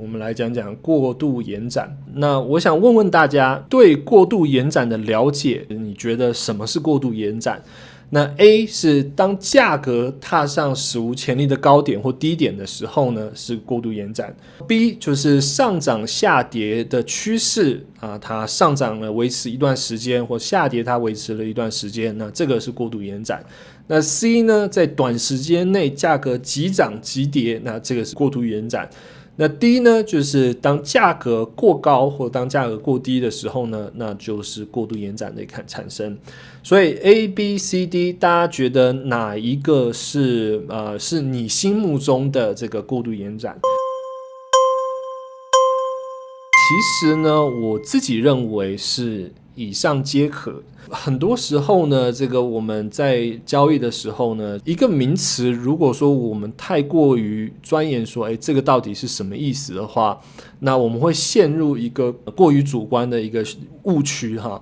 我们来讲讲过度延展。那我想问问大家，对过度延展的了解，你觉得什么是过度延展？那 A 是当价格踏上史无前例的高点或低点的时候呢，是过度延展。B 就是上涨下跌的趋势它上涨了维持一段时间，或下跌它维持了一段时间，那这个是过度延展。那 C 呢，在短时间内价格急涨急跌，那这个是过度延展。那 D 呢，就是当价格过高或当价格过低的时候呢，那就是过度延展的产生。所以 A、B、C、D， 大家觉得哪一个是你心目中的这个过度延展？其实呢，我自己认为是以上皆可。很多时候呢，这个我们在交易的时候呢，一个名词如果说我们太过于钻研说这个到底是什么意思的话，那我们会陷入一个过于主观的一个误区哈。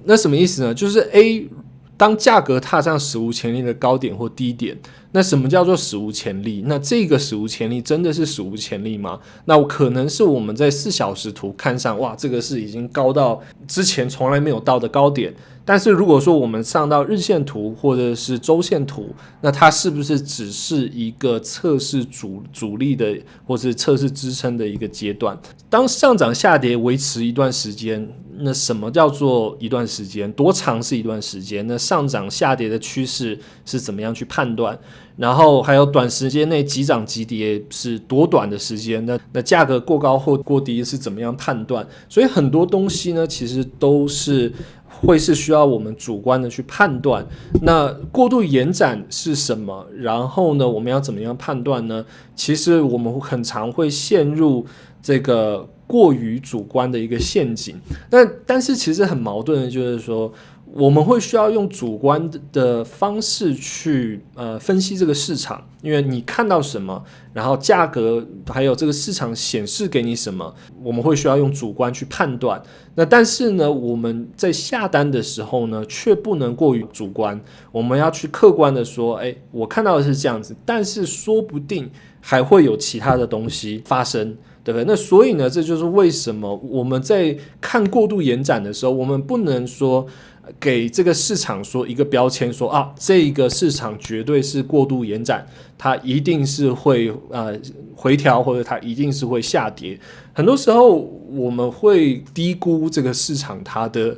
那什么意思呢？就是 A 当价格踏上史无前例的高点或低点，那什么叫做史无前例？那这个史无前例真的是史无前例吗？那可能是我们在4小时图看上，哇，这个是已经高到之前从来没有到的高点。但是如果说我们上到日线图或者是周线图，那它是不是只是一个测试阻力的或是测试支撑的一个阶段？当上涨下跌维持一段时间，那什么叫做一段时间？多长是一段时间？那上涨下跌的趋势是怎么样去判断？然后还有短时间内急涨急跌是多短的时间？那价格过高或过低是怎么样判断？所以很多东西呢，其实都是会是需要我们主观的去判断。那过度延展是什么？然后呢，我们要怎么样判断呢？其实我们很常会陷入这个过于主观的一个陷阱。但是其实很矛盾的就是说，我们会需要用主观的方式去分析这个市场，因为你看到什么，然后价格还有这个市场显示给你什么，我们会需要用主观去判断。那但是呢，我们在下单的时候呢，却不能过于主观，我们要去客观的说，我看到的是这样子，但是说不定还会有其他的东西发生。对不对？那所以呢，这就是为什么我们在看过度延展的时候，我们不能说给这个市场说一个标签说这个市场绝对是过度延展，它一定是会回调，或者它一定是会下跌。很多时候我们会低估这个市场它的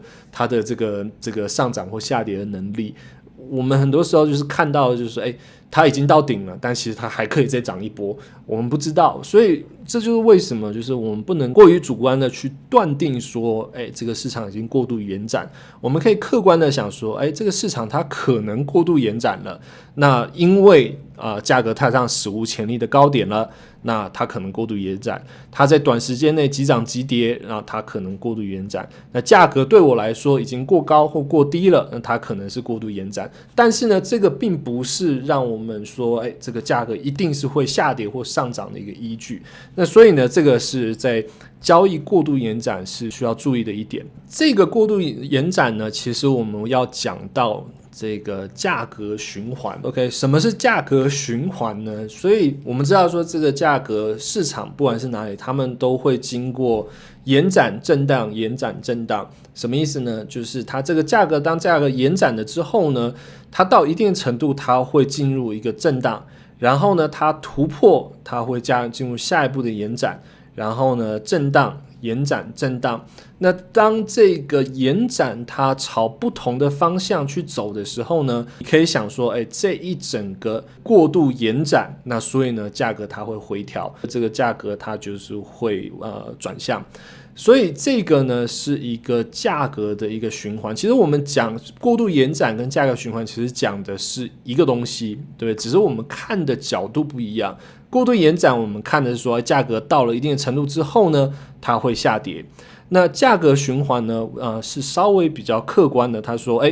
这个上涨或下跌的能力。我们很多时候就是看到就是它已经到顶了，但其实它还可以再涨一波，我们不知道。所以这就是为什么就是我们不能过于主观的去断定说这个市场已经过度延展。我们可以客观的想说这个市场它可能过度延展了，那因为价格踏上史无前例的高点了，那它可能过度延展。它在短时间内急涨急跌，然后它可能过度延展。那价格对我来说已经过高或过低了，那它可能是过度延展。但是呢，这个并不是让我们说这个价格一定是会下跌或上涨的一个依据。那所以呢，这个是在交易过度延展是需要注意的一点。这个过度延展呢，其实我们要讲到这个价格循环。 OK， 什么是价格循环呢？所以我们知道说这个价格市场不管是哪里，他们都会经过延展震荡延展震荡。什么意思呢？就是它这个价格当价格延展了之后呢，它到一定程度它会进入一个震荡，然后呢它突破，它会进入下一步的延展，然后呢震荡延展震荡。那当这个延展它朝不同的方向去走的时候呢，你可以想说这一整个过度延展，那所以呢价格它会回调，这个价格它就是会转向。所以这个呢是一个价格的一个循环。其实我们讲过度延展跟价格循环，其实讲的是一个东西，对，只是我们看的角度不一样。过度延展我们看的是说价格到了一定的程度之后呢，它会下跌。那价格循环呢是稍微比较客观的，他说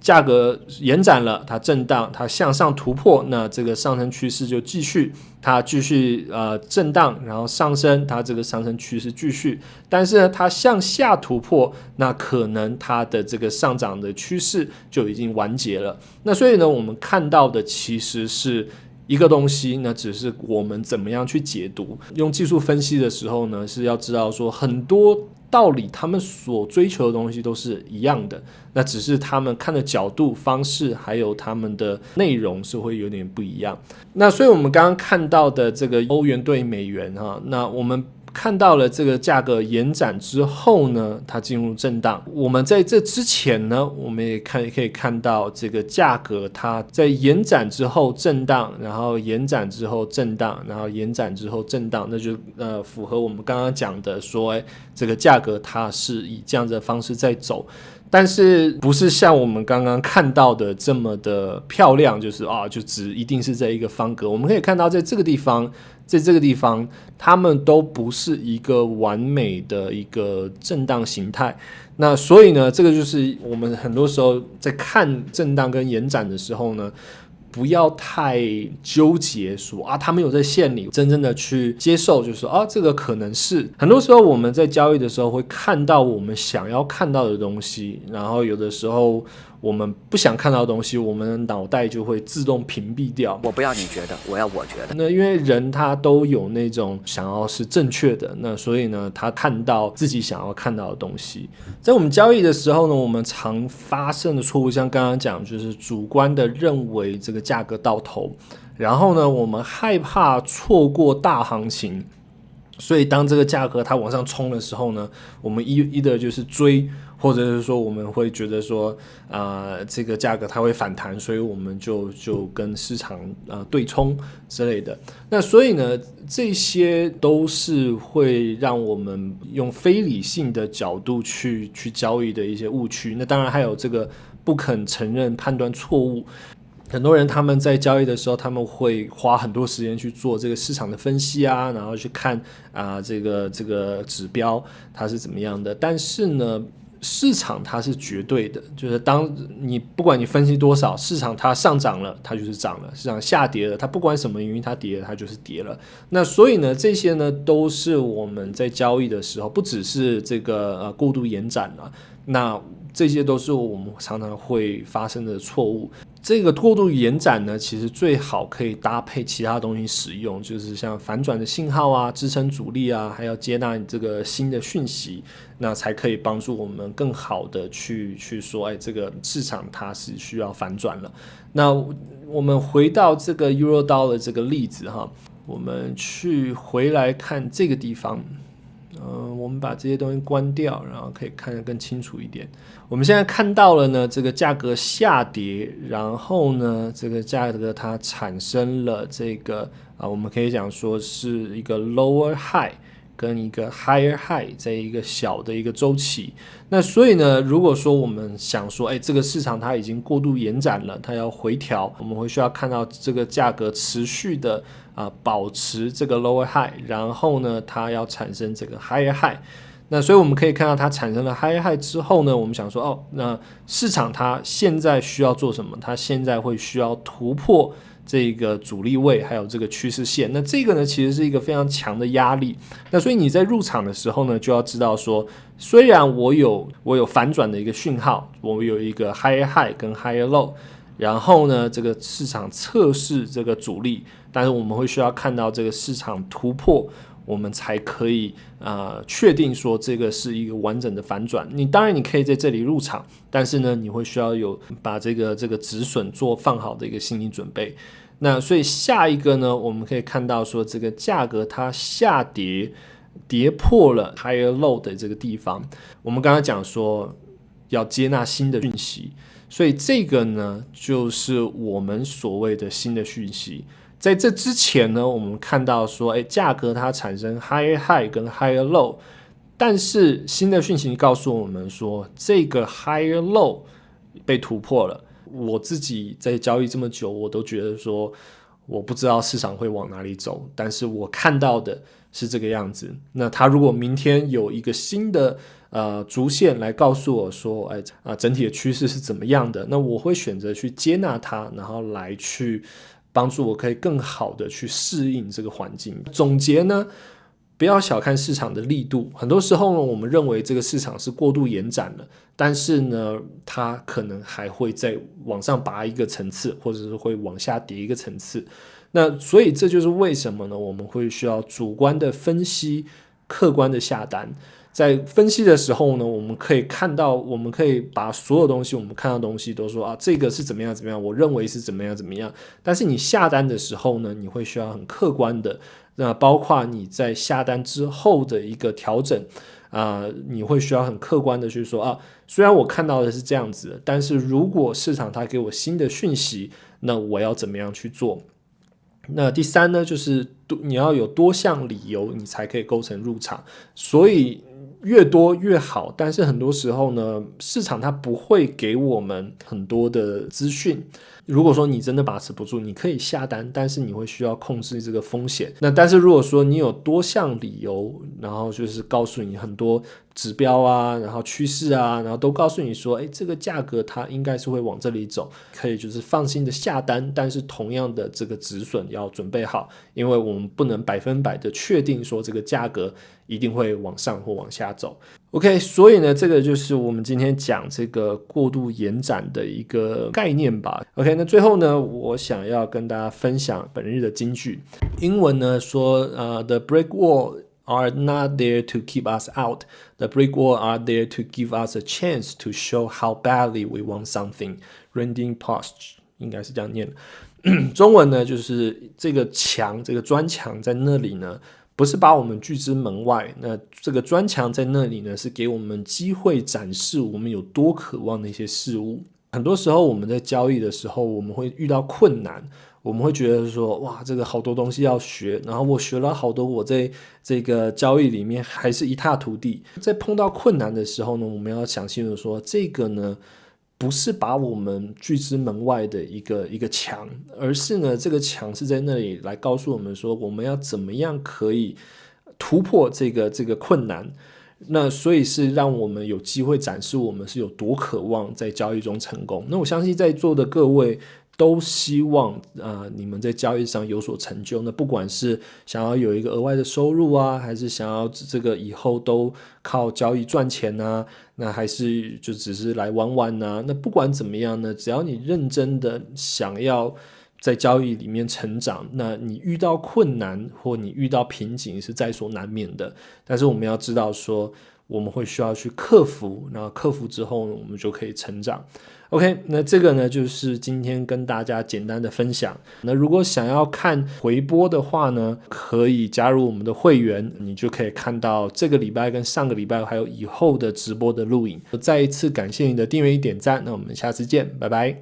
价格延展了，它震荡，它向上突破，那这个上升趋势就继续，它继续震荡，然后上升，它这个上升趋势继续。但是呢，它向下突破，那可能它的这个上涨的趋势就已经完结了。那所以呢，我们看到的其实是一个东西，那只是我们怎么样去解读。用技术分析的时候呢，是要知道说很多道理他们所追求的东西都是一样的，那只是他们看的角度方式还有他们的内容是会有点不一样。那所以我们刚刚看到的这个欧元对美元那我们看到了这个价格延展之后呢，它进入震荡。我们在这之前呢，我们也可以看到这个价格它在延展之后震荡，然后延展之后震荡，然后延展之后震荡，那就符合我们刚刚讲的说，这个价格它是以这样的方式在走。但是不是像我们刚刚看到的这么的漂亮，就是就只一定是这一个方格。我们可以看到在这个地方他们都不是一个完美的一个震荡形态。那所以呢，这个就是我们很多时候在看震荡跟延展的时候呢，不要太纠结说他们有在线里，真正的去接受，就是说这个可能是很多时候我们在交易的时候会看到我们想要看到的东西，然后有的时候我们不想看到的东西，我们的脑袋就会自动屏蔽掉。我不要你觉得，我要我觉得。那因为人他都有那种想要是正确的，那所以呢，他看到自己想要看到的东西。在我们交易的时候呢，我们常发生的错误，像刚刚讲，就是主观的认为这个价格到头，然后呢，我们害怕错过大行情。所以当这个价格它往上冲的时候呢，我们一的就是追，或者是说我们会觉得说这个价格它会反弹，所以我们就跟市场对冲之类的。那所以呢，这些都是会让我们用非理性的角度去交易的一些误区。那当然还有这个不肯承认判断错误。很多人他们在交易的时候，他们会花很多时间去做这个市场的分析然后去看这个指标它是怎么样的。但是呢，市场它是绝对的，就是当你不管你分析多少，市场它上涨了它就是涨了，市场下跌了它不管什么原因它跌了它就是跌了。那所以呢，这些呢都是我们在交易的时候，不只是这个过度延展了，那这些都是我们常常会发生的错误。这个过度延展呢，其实最好可以搭配其他东西使用，就是像反转的信号支撑阻力还要接纳你这个新的讯息，那才可以帮助我们更好的去说，这个市场它是需要反转了。那我们回到这个 Euro Dollar 这个例子我们去回来看这个地方。我们把这些东西关掉，然后可以看得更清楚一点。我们现在看到了呢，这个价格下跌，然后呢，这个价格它产生了这个我们可以讲说是一个 lower high 跟一个 higher high 在一个小的一个周期。那所以呢，如果说我们想说这个市场它已经过度延展了，它要回调，我们会需要看到这个价格持续的保持这个 lower high， 然后呢它要产生这个 higher high。那所以我们可以看到它产生了 higher high 之后呢，我们想说那市场它现在需要做什么？它现在会需要突破这个阻力位还有这个趋势线。那这个呢其实是一个非常强的压力。那所以你在入场的时候呢，就要知道说，虽然我有反转的一个讯号，我有一个 higher high 跟 higher low， 然后呢这个市场测试这个阻力，但是我们会需要看到这个市场突破，我们才可以确定说这个是一个完整的反转。当然你可以在这里入场，但是呢你会需要有把这个止损做放好的一个心理准备。那所以下一个呢，我们可以看到说这个价格它下跌破了 higher low 的这个地方，我们刚刚讲说要接纳新的讯息，所以这个呢就是我们所谓的新的讯息。在这之前呢，我们看到说价格它产生 higher high 跟 higher low， 但是新的讯息告诉我们说这个 higher low 被突破了。我自己在交易这么久，我都觉得说我不知道市场会往哪里走，但是我看到的是这个样子。那它如果明天有一个新的逐线来告诉我说整体的趋势是怎么样的，那我会选择去接纳它，然后来去帮助我可以更好的去适应这个环境。总结呢，不要小看市场的力度，很多时候呢我们认为这个市场是过度延展了，但是呢它可能还会再往上拔一个层次，或者是会往下跌一个层次。那所以这就是为什么呢？我们会需要主观的分析，客观的下单。在分析的时候呢，我们可以看到，我们可以把所有东西，我们看到的东西都说啊，这个是怎么样怎么样，我认为是怎么样怎么样。但是你下单的时候呢，你会需要很客观的，那包括你在下单之后的一个调整你会需要很客观的去说啊，虽然我看到的是这样子的，但是如果市场它给我新的讯息，那我要怎么样去做？那第三呢，就是你要有多项理由，你才可以构成入场。所以越多越好，但是很多时候呢，市场它不会给我们很多的资讯。如果说你真的把持不住，你可以下单，但是你会需要控制这个风险。那但是如果说你有多项理由，然后就是告诉你很多指标啊，然后趋势啊，然后都告诉你说，这个价格它应该是会往这里走，可以就是放心的下单。但是同样的这个止损要准备好，因为我们不能100%的确定说这个价格一定会往上或往下走。OK， 所以呢，这个就是我们今天讲这个过度延展的一个概念吧。OK， 那最后呢，我想要跟大家分享本日的金句。英文呢说，The brick wall are not there to keep us out. The brick wall are there to give us a chance to show how badly we want something. Randy Pausch 应该是这样念的。中文呢，就是这个墙，这个砖墙在那里呢，不是把我们拒之门外，那这个砖墙在那里呢，是给我们机会展示我们有多渴望的一些事物。很多时候我们在交易的时候，我们会遇到困难，我们会觉得说，哇，这个好多东西要学，然后我学了好多，我在这个交易里面还是一塌涂地。在碰到困难的时候呢，我们要想清楚说，这个呢不是把我们拒之门外的一个墙，而是呢这个墙是在那里来告诉我们说，我们要怎么样可以突破这个困难。那所以是让我们有机会展示我们是有多渴望在交易中成功。那我相信在座的各位都希望你们在交易上有所成就。那不管是想要有一个额外的收入啊，还是想要这个以后都靠交易赚钱啊，那还是就只是来玩玩啊，那不管怎么样呢，只要你认真的想要在交易里面成长，那你遇到困难或你遇到瓶颈是在所难免的。但是我们要知道说，我们会需要去克服，然后克服之后呢，我们就可以成长。OK， 那这个呢就是今天跟大家简单的分享。那如果想要看回播的话呢，可以加入我们的会员，你就可以看到这个礼拜跟上个礼拜还有以后的直播的录影。再一次感谢你的订阅与点赞，那我们下次见，拜拜。